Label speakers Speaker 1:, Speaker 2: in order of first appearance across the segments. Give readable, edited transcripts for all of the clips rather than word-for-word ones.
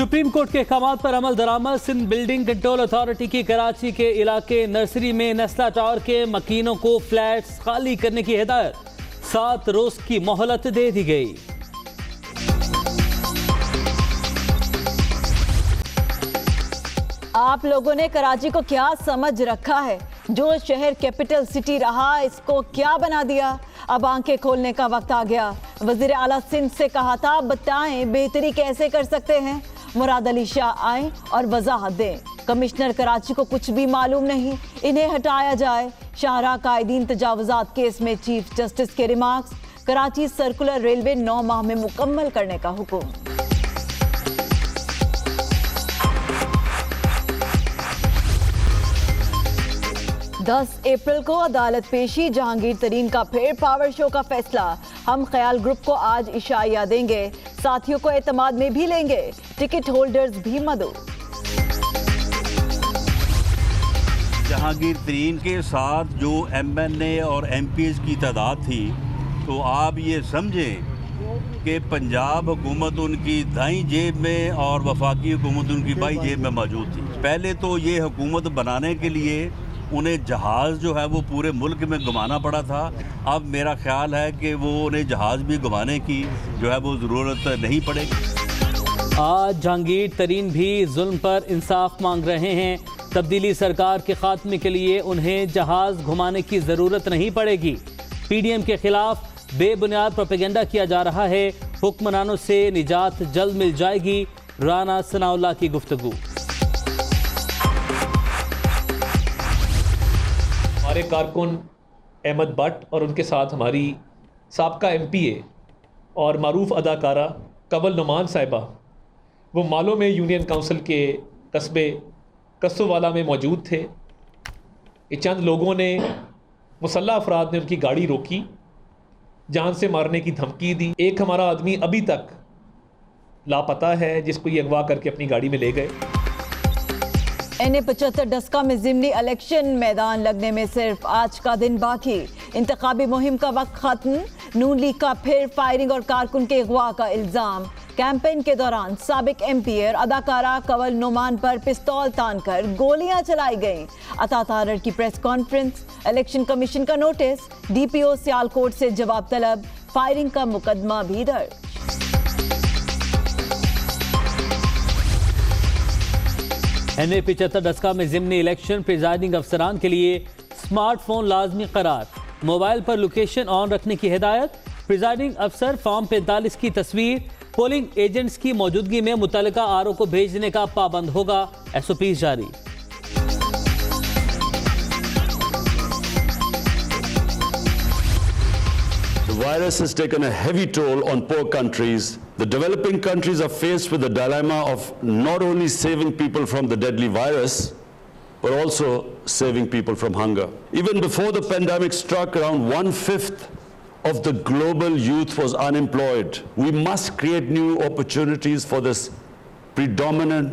Speaker 1: Supreme court के अहकामात पर अमल दरामद। Sindh building control authority की कराची के इलाके नर्सरी में नेस्ला टावर के मकीनों को फ्लैट्स खाली करने की हिदायत। 7 रोज की मोहलत दे दी गई।
Speaker 2: आप लोगों ने कराची को क्या समझ रखा है? जो शहर कैपिटल सिटी रहा, इसको क्या बना दिया? अब आंखें खोलने का वक्त आ गया। वजीर आला सिंध से कहा था, बताएं बेहतरी कैसे कर सकते हैं। मुराद अली शाह आए और वजाहत दें। कमिश्नर कराची को कुछ भी मालूम नहीं, इन्हें हटाया जाए। शाहराह कायदीन तजावुजात केस में चीफ जस्टिस के रिमार्क्स। कराची सर्कुलर रेलवे 9 माह में मुकम्मल करने का हुक्म। दस अप्रैल को अदालत पेशी। जहांगीर तरीन का फिर पावर शो का फैसला। हम ख्याल ग्रुप को आज इशाया देंगे, साथियों को एतमाद में भी लेंगे। टिकट होल्डर्स भी मदद।
Speaker 3: जहांगीर तरीन के साथ जो MNA और MPs की तादाद थी, तो आप ये समझें कि पंजाब हुकूमत उनकी दाईं जेब में और वफाकी हुकूमत उनकी बाईं जेब में मौजूद थी। पहले तो ये हुकूमत बनाने के लिए उन्हें जहाज़ जो है वो पूरे मुल्क में घुमाना पड़ा था। अब मेरा ख्याल है कि वो उन्हें जहाज़ भी घुमाने की जो है वो ज़रूरत नहीं पड़ेगी।
Speaker 1: आज जहांगीर तरीन भी जुल्म पर इंसाफ मांग रहे हैं। तब्दीली सरकार के खात्मे के लिए उन्हें जहाज़ घुमाने की ज़रूरत नहीं पड़ेगी। PDM के खिलाफ बेबुनियाद प्रोपेगेंडा किया जा रहा है। हुक्मरानों से निजात जल्द मिल जाएगी। राना सनाउल्लाह की गुफ्तगू।
Speaker 4: हमारे कारकुन अहमद भट्ट और उनके साथ हमारी साबका MPA और मारूफ अदाकारा कंवल नुमान साहिबा वो मालों में यूनियन काउंसिल के कस्बे कस्सोवाला में मौजूद थे। ये चंद लोगों ने, मुसल्लह अफराद ने उनकी गाड़ी रोकी, जान से मारने की धमकी दी। एक हमारा आदमी अभी तक लापता है, जिसको ये अगवा करके अपनी गाड़ी में ले गए।
Speaker 2: NA 75 डस्का में ज़िमनी इलेक्शन। मैदान लगने में सिर्फ आज का दिन बाकी। इंतखाबी मुहिम का वक्त खत्म। नून लीग का फिर फायरिंग और कारकुन के अगवा का इल्जाम। कैंपेन के दौरान साबिक MP और अदाकारा कंवल नुमान पर पिस्तौल तानकर गोलियां चलाई गईं। अता तारर की प्रेस कॉन्फ्रेंस। इलेक्शन कमीशन का नोटिस। DPO सियालकोट से जवाब तलब। फायरिंग का मुकदमा भी दर्ज।
Speaker 1: NA 75 डस्का में ज़िमनी इलेक्शन। प्रिजाइडिंग अफसरान के लिए स्मार्टफोन लाजमी करार। मोबाइल पर लोकेशन ऑन रखने की हिदायत। प्रिजाइडिंग अफसर फॉर्म 45 की तस्वीर पोलिंग एजेंट्स की मौजूदगी में मुतल्लिका RO को भेजने का पाबंद होगा। SOP जारी।
Speaker 5: The virus has taken a heavy toll on poor countries. The developing countries are faced with the dilemma of not only saving people from the deadly virus, but also saving people from hunger. Even before the pandemic struck, around 1/5 of the global youth was unemployed. We must create new opportunities for this predominant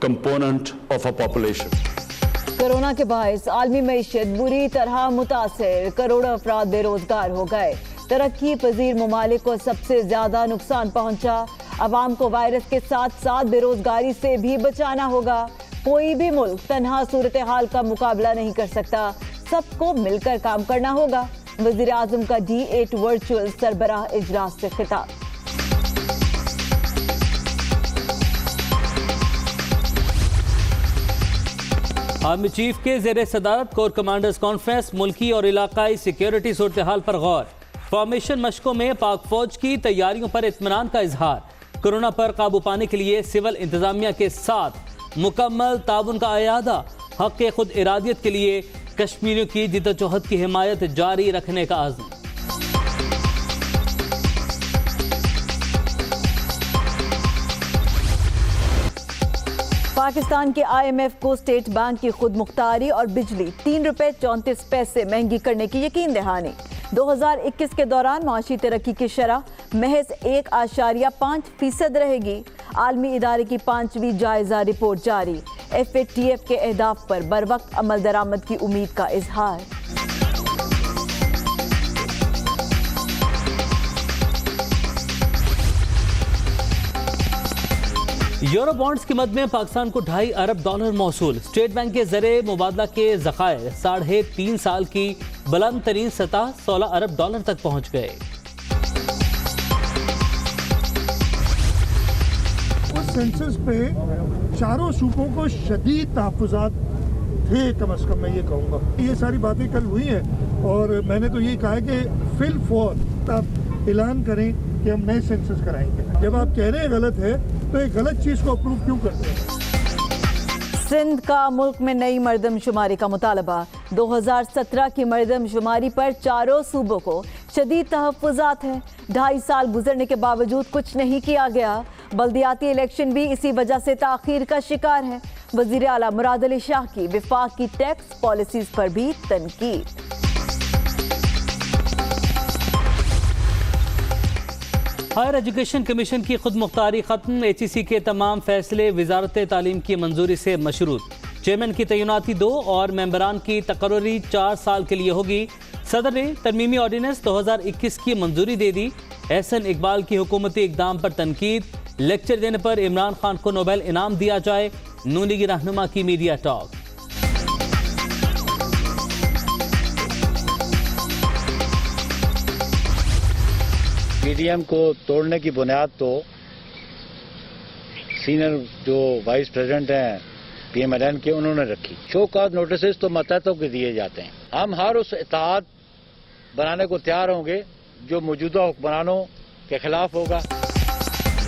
Speaker 5: component of our population.
Speaker 2: Corona के बायस आलमी मईशत बुरी तरह मुतासिर। करोड़ों अफराद बेरोजगार हो गए। तरक्की पजीर ममालिक को सबसे ज्यादा नुकसान पहुंचा। अवाम को वायरस के साथ साथ बेरोजगारी से भी बचाना होगा। कोई भी मुल्क तन्हा सूरत हाल का मुकाबला नहीं कर सकता, सबको मिलकर काम करना होगा। वजीर आजम का D8 वर्चुअल सरबराह इजलास से खिताब।
Speaker 1: आर्मी चीफ के ज़ेरे सदारत कोर कमांडर्स कॉन्फ्रेंस। मुल्की और इलाकाई सिक्योरिटी सूरत हाल पर गौर। फॉर्मेशन मशकों में पाक फौज की तैयारियों पर इत्मीनान का इजहार। कोरोना पर काबू पाने के लिए सिविल इंतजामिया के साथ मुकम्मल ताउन का अयादा। हक़ खुद इरादियत के लिए कश्मीरियों की जिद्दोजहद की हिमायत जारी रखने का आज़म।
Speaker 2: पाकिस्तान के IMF को स्टेट बैंक की खुद मुख्तारी और बिजली 3 रुपए 34 पैसे महंगी करने की यकीन दहानी। 2021 के दौरान माशी तरक्की की शरह महज 1.5% रहेगी। आलमी इदारे की 5वीं जायजा रिपोर्ट जारी। FATF के अहदाफ पर बरवक्त अमल दरामद की उम्मीद का इजहार।
Speaker 1: यूरो बॉन्ड्स की मद में पाकिस्तान को $2.5 अरब मौसूल। स्टेट बैंक के जरिए मुबादला के ज़खायर 3.5 साल की बुलंद तरीन सतह $16 अरब तक पहुंच गए।
Speaker 6: उस सेंसस पे चारों सूबों को शदीद तहफ़्फ़ुज़ात थे, कम अज़ कम मैं ये कहूँगा। ये सारी बातें कल हुई हैं और मैंने तो ये कहा है कि फिल फौर आप ऐलान करें कि हम नए सेंसस कराएंगे। जब आप कह रहे हैं गलत है तो एक गलत चीज़ को अप्रूव क्यों करते हैं?
Speaker 2: सिंध का मुल्क में नई मरदमशुमारी का मुतालबा। 2017 की मरदमशुमारी पर चारों सूबों को शदीद तहफ़्फ़ुज़ात हैं। 2.5 साल गुजरने के बावजूद कुछ नहीं किया गया। बल्दियाती इलेक्शन भी इसी वजह से ताख़ीर का शिकार है। वज़ीर आला मुराद अली शाह की विफाक की टैक्स पॉलिसीज़ पर भी तनकीद।
Speaker 1: हायर एजुकेशन कमीशन की खुद मुख्तारी खत्म। HEC के तमाम फैसले वजारत तालीम की मंजूरी से मशरूत। चेयरमैन की तैनाती 2 और मेंबरान की तकर्री 4 साल के लिए होगी। सदर ने तरमीमी ऑर्डिनेंस 2021 की मंजूरी दे दी। एहसन इकबाल की हुकूमती इकदाम पर तनकीद। लेक्चर देने पर इमरान खान को नोबेल इनाम दिया जाए। नून लीगी रहनुमा की मीडिया टॉक।
Speaker 7: PDM को तोड़ने की बुनियाद तो सीनियर जो वाइस प्रेसिडेंट हैं PMLN के, उन्होंने रखी। शो कॉज नोटिस तो मतहतों के दिए जाते हैं। हम हर उस इत्तेहाद बनाने को तैयार होंगे जो मौजूदा हुक्मरानों के खिलाफ होगा।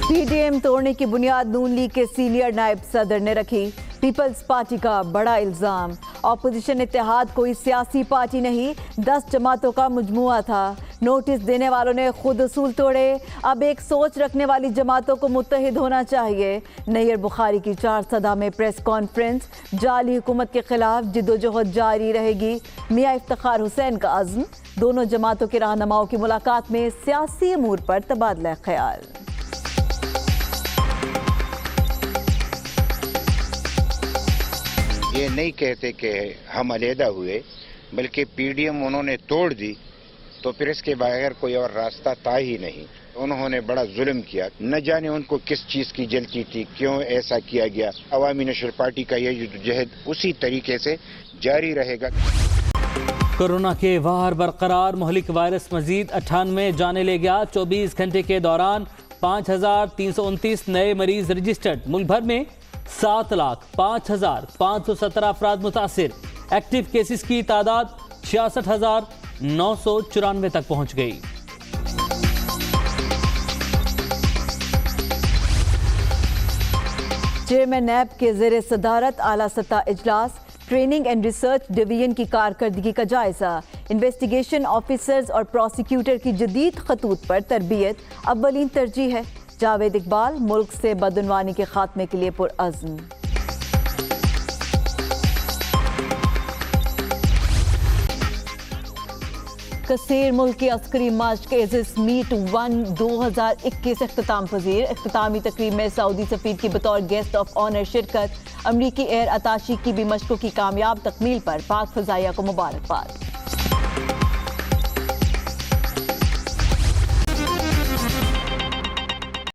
Speaker 2: PDM तोड़ने की बुनियाद नून लीग के सीनियर नायब सदर ने रखी। पीपल्स पार्टी का बड़ा इल्जाम, ऑपोजिशन इत्तेहाद कोई सियासी पार्टी नहीं, 10 जमातों का मजमुआ था। नोटिस देने वालों ने खुद उसूल तोड़े। अब एक सोच रखने वाली जमातों को मुत्तहिद होना चाहिए। नैयर बुखारी की 4 सदा में प्रेस कॉन्फ्रेंस। जाली हुकूमत के खिलाफ जिद्दोजहद जारी रहेगी। मियां इफ्तिखार हुसैन का अज़्म। दोनों जमातों के रहनुमाओं की मुलाकात में सियासी अमूर पर तबादला ख्याल।
Speaker 8: ये नहीं कहते कि हम अलहदा हुए, बल्कि PDM उन्होंने तोड़ दी, तो फिर इसके बगैर कोई और रास्ता था ही नहीं। उन्होंने बड़ा जुल्म किया। न जाने उनको किस चीज़ की जलती थी, क्यों ऐसा किया गया। अवामी नेशनल पार्टी का ये जद्दोजहद उसी तरीके से जारी रहेगा।
Speaker 1: कोरोना के वार बरकरार। मुहलिक वायरस मजीद 98 जाने ले गया। 24 घंटे के दौरान 5329 नए मरीज रजिस्टर्ड। मुल्क भर में 7,05,517 अफराद मुतासिर। एक्टिव केसेस की तादाद 66,994 तक पहुंच गई।
Speaker 2: चेयरमैन नैब के ज़ेरे सदारत आला सतह इजलास। ट्रेनिंग एंड रिसर्च डिवीजन की कारकर्दगी का जायजा। इन्वेस्टिगेशन ऑफिसर्स और प्रोसिक्यूटर की जदीद खतूत पर तरबियत अव्वलीन तरजीह है। जावेद इकबाल मुल्क से बदउनवानी के खात्मे के लिए पुरअज़्म। कसीर मुल्क की अस्करी मार्च के मीट 1 2021 अख्ताम पजीर। अख्तामी तकरीब में सऊदी सफीर की बतौर गेस्ट ऑफ ऑनर शिरकत। अमरीकी एयर अताशी की भी मशकों की कामयाब तकमील पर पाक फ़ज़ाइया को मुबारकबाद।